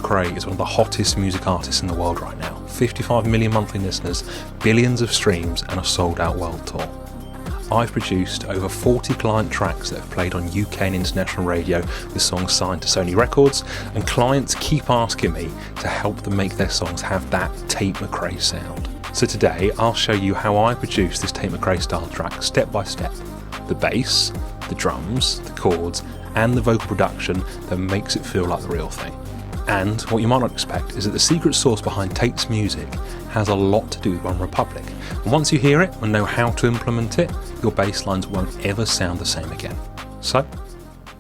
McRae is one of the hottest music artists in the world right now. 55 million monthly listeners, billions of streams, and a sold-out world tour. I've produced over 40 client tracks that have played on UK and international radio with songs signed to Sony Records, and clients keep asking me to help them make their songs have that Tate McRae sound. So today I'll show you how I produce this Tate McRae style track step by step. The bass, the drums, the chords, and the vocal production that makes it feel like the real thing. And what you might not expect is that the secret sauce behind Tate's music has a lot to do with OneRepublic. And once you hear it and know how to implement it, your bass lines won't ever sound the same again. So,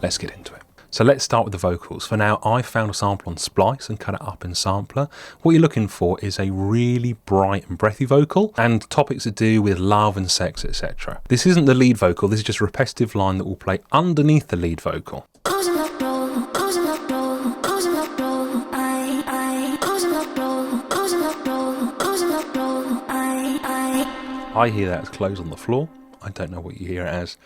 let's get into it. So let's start with the vocals. For now, I found a sample on Splice and cut it up in Sampler. What you're looking for is a really bright and breathy vocal and topics to do with love and sex, etc. This isn't the lead vocal, this is just a repetitive line that will play underneath the lead vocal. I hear that as clothes on the floor. I don't know what you hear it as.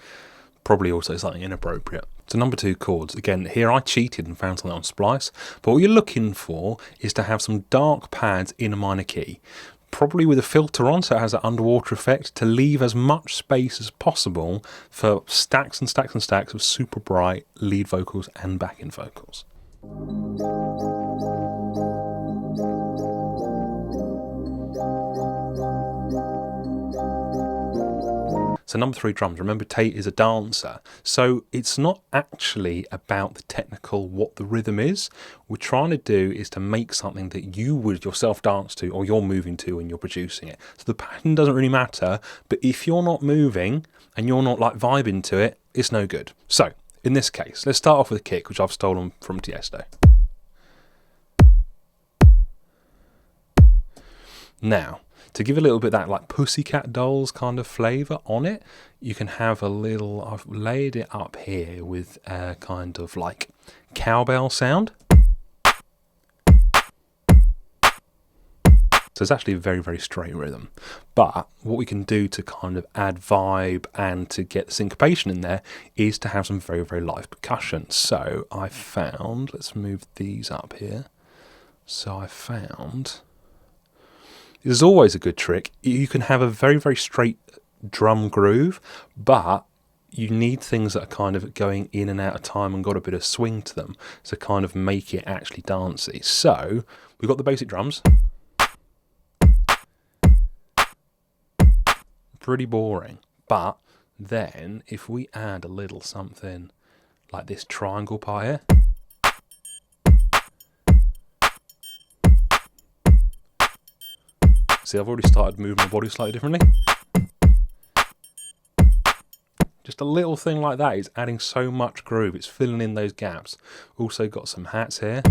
Probably also something inappropriate. So number 2, chords. Again, here I cheated and found something on Splice, but what you're looking for is to have some dark pads in a minor key, probably with a filter on so it has that underwater effect to leave as much space as possible for stacks and stacks and stacks of super bright lead vocals and backing vocals. So number 3, drums. Remember, Tate is a dancer, so it's not actually about the technical, what the rhythm is. What we're trying to do is to make something that you would yourself dance to, or you're moving to when you're producing it. So the pattern doesn't really matter, but if you're not moving and you're not like vibing to it, it's no good. So in this case, let's start off with a kick, which I've stolen from Tiesto. Now, to give a little bit of that like Pussycat Dolls kind of flavour on it, you can have a little, I've laid it up here with a kind of like cowbell sound. So it's actually a very, very straight rhythm. But what we can do to kind of add vibe and to get the syncopation in there is to have some very, very live percussion. So I found, let's move these up here. So I found... This is always a good trick. You can have a very, very straight drum groove, but you need things that are kind of going in and out of time and got a bit of swing to them to kind of make it actually dancey. So we've got the basic drums. Pretty boring. But then if we add a little something like this triangle part here, see, I've already started moving my body slightly differently. Just a little thing like that is adding so much groove. It's filling in those gaps. Also got some hats here.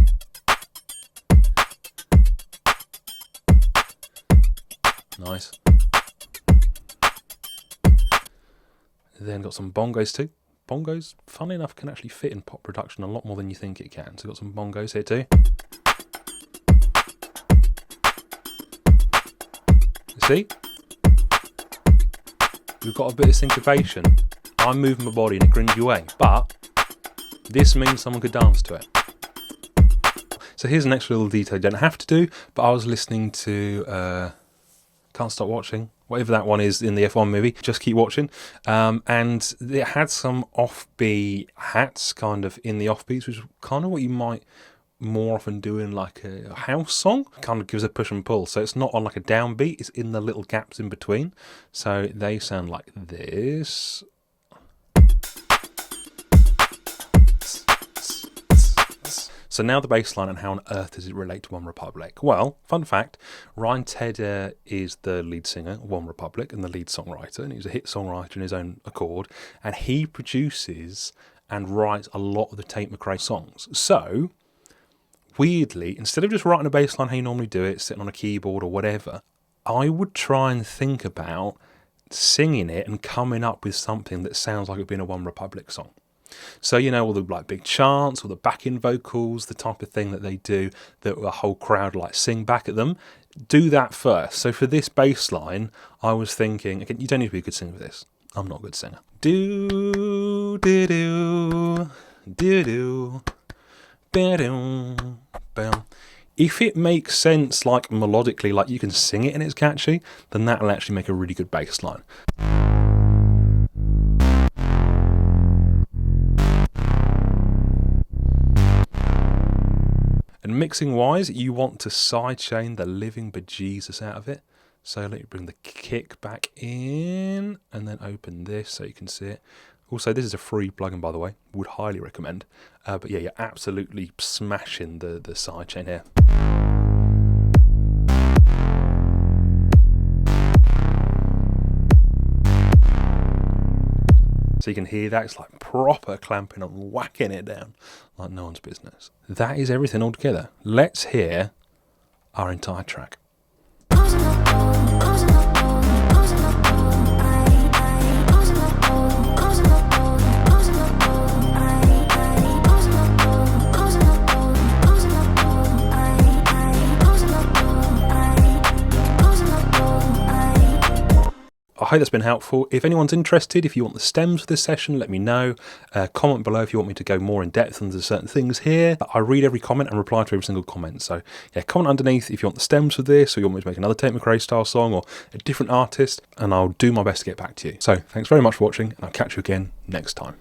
Nice. Then got some bongos too. Bongos, funny enough, can actually fit in pop production a lot more than you think it can. So got some bongos here too. See? We've got a bit of syncopation. I'm moving my body in a cringy way, but this means someone could dance to it. So here's an extra little detail you don't have to do, but I was listening to Can't Stop Watching, whatever that one is in the F1 movie, Just Keep Watching, and it had some offbeat hats kind of in the offbeats, which is kind of what you might more often doing like a house song. Kind of gives a push and pull, so it's not on like a downbeat, it's in the little gaps in between, so they sound like this. So now the bass line and how on earth does it relate to OneRepublic? Well, fun fact, Ryan Tedder is the lead singer of OneRepublic and the lead songwriter, and he's a hit songwriter in his own accord, and he produces and writes a lot of the Tate McRae songs. So weirdly, instead of just writing a bass line how you normally do it, sitting on a keyboard or whatever, I would try and think about singing it and coming up with something that sounds like it'd been a OneRepublic song. So, you know, all the like big chants, all the backing vocals, the type of thing that they do that a whole crowd like sing back at them, do that first. So for this bass line, I was thinking, again, you don't need to be a good singer for this. I'm not a good singer. Do, do, do, do, do, ba-dum, bam. If it makes sense, like melodically, like you can sing it and it's catchy, then that'll actually make a really good bass line. And mixing wise, you want to sidechain the living bejesus out of it. So let me bring the kick back in and then open this so you can see it. Also, this is a free plugin, by the way. Would highly recommend. But yeah, you're absolutely smashing the sidechain here. So you can hear that, it's like proper clamping on, whacking it down like no one's business. That is everything all together. Let's hear our entire track. I hope that's been helpful. If anyone's interested, if you want the stems for this session, let me know. Comment below if you want me to go more in depth into certain things here. I read every comment and reply to every single comment. So yeah, comment underneath if you want the stems for this, or you want me to make another Tate McRae style song or a different artist, and I'll do my best to get back to you. So thanks very much for watching, and I'll catch you again next time.